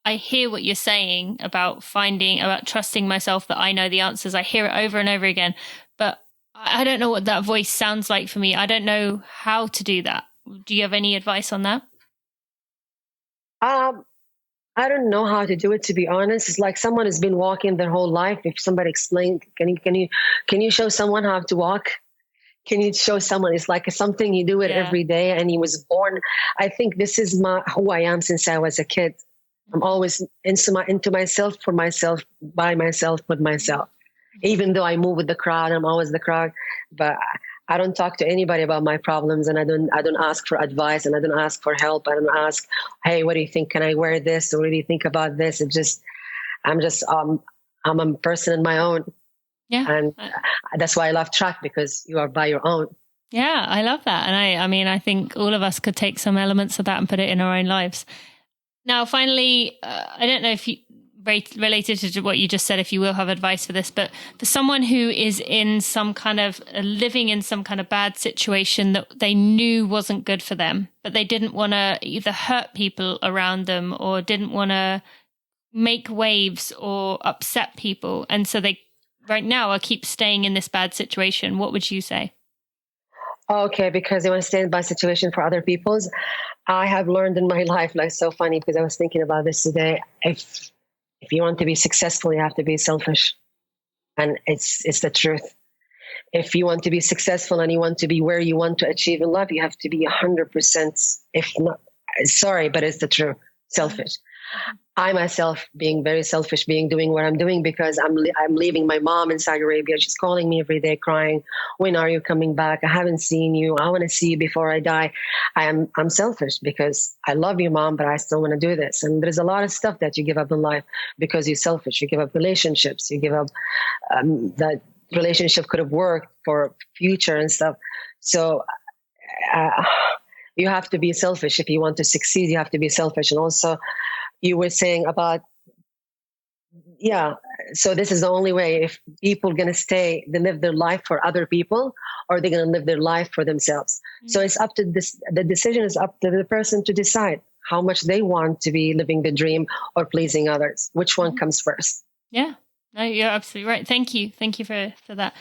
I hear what you're saying about trusting myself, that I know the answers. I hear it over and over again, but I don't know what that voice sounds like for me. I don't know how to do that. Do you have any advice on that? I don't know how to do it, to be honest. It's like someone has been walking their whole life. If somebody explained, can you show someone how to walk? Can you show someone? It's like something you do it every day, and he was born. I think this is who I am since I was a kid. I'm always into myself, for myself, by myself, with myself. Even though I move with the crowd, I'm always the crowd, but I don't talk to anybody about my problems, and I don't ask for advice, and I don't ask for help. I don't ask, hey, what do you think? Can I wear this? Or what do you think about this? I'm a person on my own. Yeah. And that's why I love track, because you are by your own. Yeah, I love that. And I think all of us could take some elements of that and put it in our own lives. Now, finally, I don't know if you, related to what you just said, if you will have advice for this, but for someone who is in some kind of living in some kind of bad situation that they knew wasn't good for them, but they didn't want to either hurt people around them or didn't want to make waves or upset people. And so they right now are keep staying in this bad situation. What would you say? Okay, because they want to stay in bad situation for other people's. I have learned in my life, like, so funny, because I was thinking about this today. If you want to be successful, you have to be selfish. And it's the truth. If you want to be successful and you want to be where you want to achieve in life, you have to be 100%, if not, sorry, but it's the truth, selfish. I myself being very selfish, doing what I'm doing, because I'm leaving my mom in Saudi Arabia. She's calling me every day crying, when are you coming back? I haven't seen you. I want to see you before I die. I'm selfish because I love you, Mom, but I still want to do this. And there's a lot of stuff that you give up in life because you're selfish. You give up relationships. You give up that relationship could have worked for future and stuff. So you have to be selfish. If you want to succeed, you have to be selfish. And also, you were saying about, so this is the only way. If people are going to they live their life for other people, or they're going to live their life for themselves. Mm-hmm. So it's up to the decision is up to the person to decide how much they want to be living the dream or pleasing others. Which one comes first? Yeah, no, you're absolutely right. Thank you for that.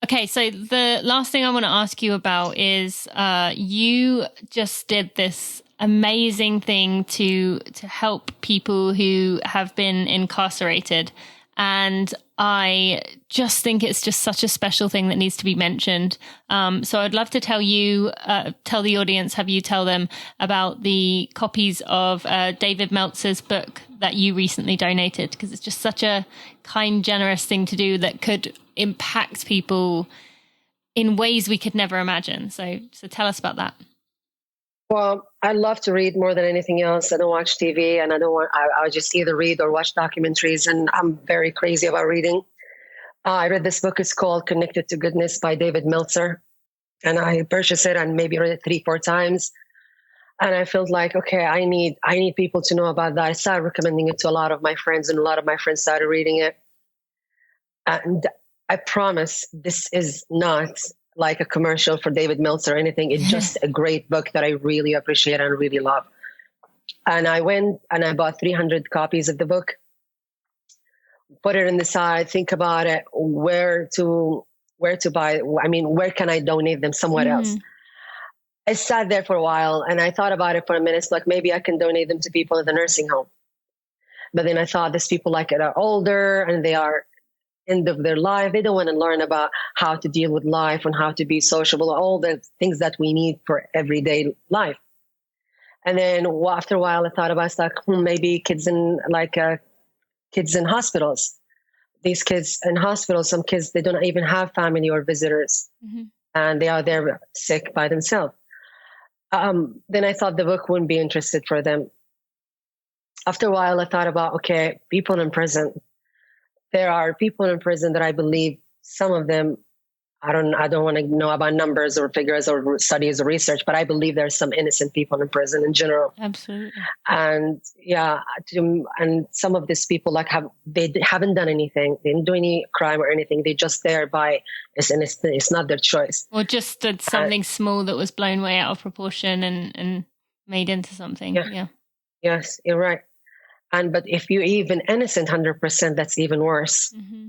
Okay, so the last thing I want to ask you about is you just did this amazing thing to help people who have been incarcerated. And I just think it's just such a special thing that needs to be mentioned. So I'd love to tell the audience, have you tell them about the copies of David Meltzer's book that you recently donated, because it's just such a kind, generous thing to do that could impact people in ways we could never imagine. So tell us about that. Well, I love to read more than anything else. I don't watch TV, and I just either read or watch documentaries, and I'm very crazy about reading. I read this book. It's called Connected to Goodness by David Meltzer. And I purchased it and maybe read it 3-4 times. And I felt like, okay, I need people to know about that. I started recommending it to a lot of my friends, and a lot of my friends started reading it. And I promise this is not like a commercial for David Meltzer or anything. It's just a great book that I really appreciate and really love. And I went and I bought 300 copies of the book, put it in the side, think about it, where to buy. I mean, where can I donate them somewhere else? I sat there for a while and I thought about it for a minute. It's like, maybe I can donate them to people in the nursing home. But then I thought, these people like it are older and they are end of their life. They don't want to learn about how to deal with life and how to be sociable, all the things that we need for everyday life. And then after a while, I thought about maybe kids in hospitals. These kids in hospitals, some kids, they don't even have family or visitors, and they are there sick by themselves. Then I thought the book wouldn't be interested for them. After a while, I thought about, okay, people in prison. There are people in prison that I believe some of them I don't want to know about numbers or figures or studies or research, but I believe there's some innocent people in prison in general. Absolutely. And and some of these people they haven't done anything. They didn't do any crime or anything. They're just there by it's not their choice. Or just did something small that was blown way out of proportion and made into something. Yeah. Yes, you're right. But if you're even innocent 100%, that's even worse. Mm-hmm.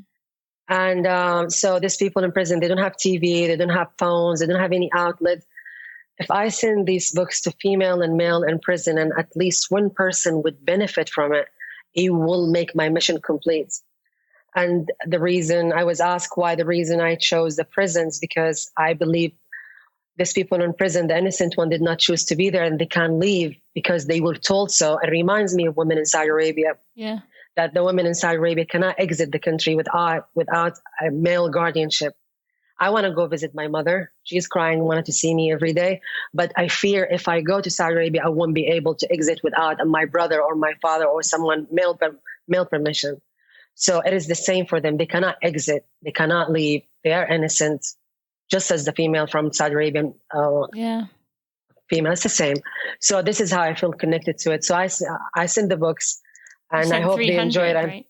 And so these people in prison, they don't have TV, they don't have phones, they don't have any outlet. If I send these books to female and male in prison and at least one person would benefit from it, it will make my mission complete. And the reason I was asked the reason I chose the prisons, because I believe these people in prison, the innocent one did not choose to be there and they can't leave because they were told so. It reminds me of women in Saudi Arabia. Yeah. That the women in Saudi Arabia cannot exit the country without a male guardianship. I want to go visit my mother. She's crying, wanted to see me every day. But I fear if I go to Saudi Arabia, I won't be able to exit without my brother or my father or someone male permission. So it is the same for them. They cannot exit. They cannot leave. They are innocent, just as the female from Saudi Arabian female. It's the same. So this is how I feel connected to it. So I send the books. And I hope they enjoy it. Right?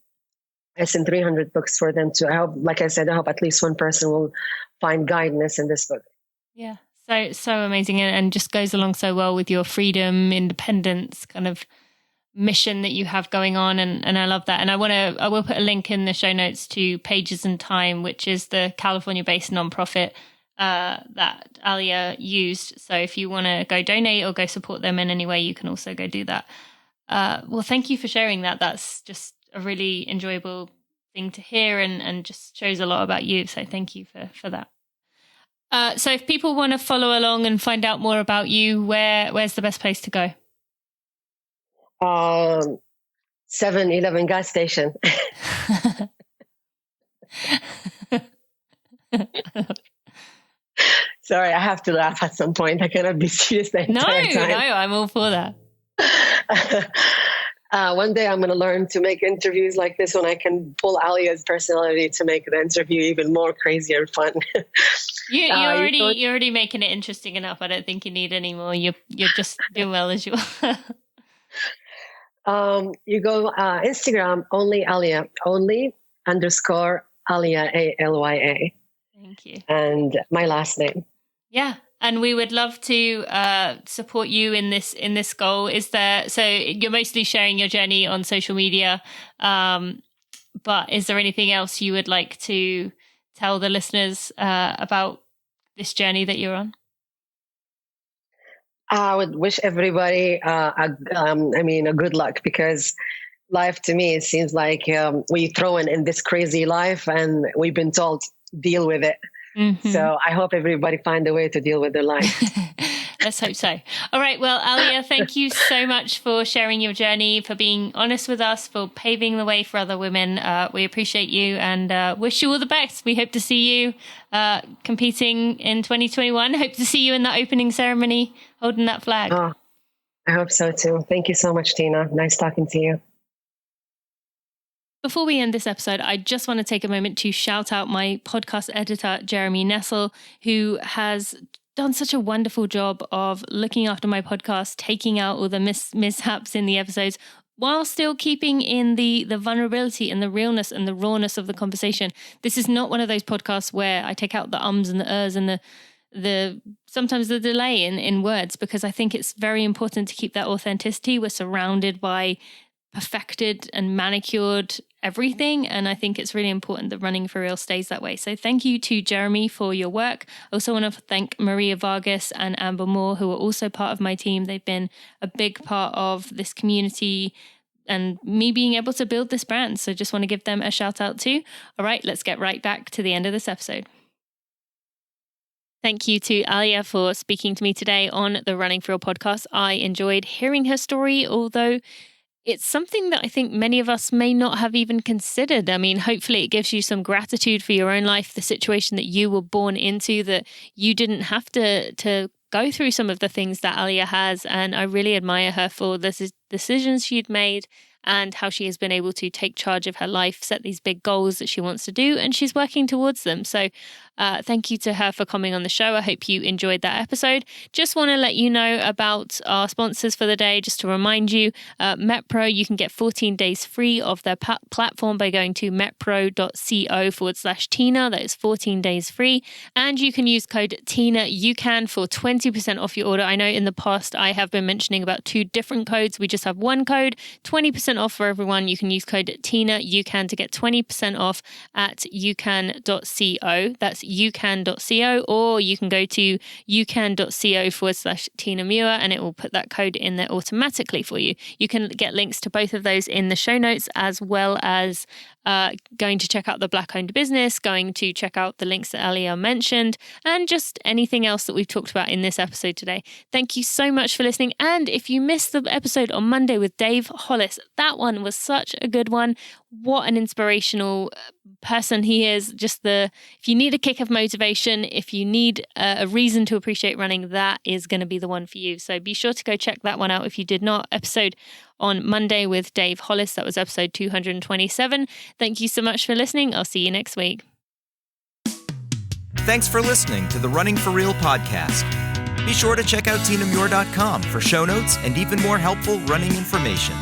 I sent 300 books for them too. I hope, like I said, I hope at least one person will find guidance in this book. Yeah, so amazing, and just goes along so well with your freedom, independence kind of mission that you have going on, and I love that. And I will put a link in the show notes to Pages in Time, which is the California-based nonprofit that Alya used. So if you want to go donate or go support them in any way, you can also go do that. Well, thank you for sharing that. That's just a really enjoyable thing to hear and just shows a lot about you. So thank you for that. So if people want to follow along and find out more about you, where's the best place to go? 7-Eleven gas station. Sorry, I have to laugh at some point. I cannot be serious the entire time. No, I'm all for that. One day I'm going to learn to make interviews like this when I can pull Alya's personality to make the interview even more crazy and fun. You're already making it interesting enough. I don't think you need any more. You're just doing well as you are. You go Instagram, only Alya, _Alya, ALYA. Thank you. And my last name. Yeah. And we would love to support you in this goal. So you're mostly sharing your journey on social media, but is there anything else you would like to tell the listeners about this journey that you're on? I would wish everybody a good luck, because life to me, it seems like we thrown in this crazy life and we've been told deal with it. Mm-hmm. So I hope everybody find a way to deal with their life. Let's hope so. All right. Well, Alya, thank you so much for sharing your journey, for being honest with us, for paving the way for other women. We appreciate you and wish you all the best. We hope to see you competing in 2021. Hope to see you in that opening ceremony holding that flag. Oh, I hope so too. Thank you so much, Tina. Nice talking to you. Before we end this episode, I just want to take a moment to shout out my podcast editor, Jeremy Nessel, who has done such a wonderful job of looking after my podcast, taking out all the mishaps in the episodes, while still keeping in the vulnerability and the realness and the rawness of the conversation. This is not one of those podcasts where I take out the ums and the ers and the sometimes the delay in words, because I think it's very important to keep that authenticity. We're surrounded by perfected and manicured everything, and I think it's really important that Running for Real stays that way. So thank you to Jeremy for your work. I also want to thank Maria Vargas and Amber Moore, who are also part of my team. They've been a big part of this community and me being able to build this brand. So just want to give them a shout out too. All right, let's get right back to the end of this episode. Thank you to Alya for speaking to me today on the Running for Real podcast. I enjoyed hearing her story, although it's something that I think many of us may not have even considered. I mean, hopefully it gives you some gratitude for your own life, the situation that you were born into, that you didn't have to go through some of the things that Alya has. And I really admire her for the decisions she'd made and how she has been able to take charge of her life, set these big goals that she wants to do, and she's working towards them. So thank you to her for coming on the show. I hope you enjoyed that episode. Just want to let you know about our sponsors for the day. Just to remind you, MetPro, you can get 14 days free of their platform by going to metpro.co/Tina. That is 14 days free. And you can use code Tina UCAN for 20% off your order. I know in the past I have been mentioning about 2 different codes. We just have one code, 20% off for everyone. You can use code Tina UCAN to get 20% off at ucan.co. That's ucan.co, or you can go to ucan.co/Tina Muir and it will put that code in there automatically for you. You can get links to both of those in the show notes, as well as going to check out the Black-owned business, going to check out the links that Alya mentioned, and just anything else that we've talked about in this episode today. Thank you so much for listening. And if you missed the episode on Monday with Dave Hollis, that one was such a good one. What an inspirational person he is. If you need a kick of motivation, if you need a reason to appreciate running, that is going to be the one for you. So be sure to go check that one out if you did not. Episode on Monday with Dave Hollis. That was episode 227. Thank you so much for listening. I'll see you next week. Thanks for listening to the Running for Real podcast. Be sure to check out tinamuir.com for show notes and even more helpful running information.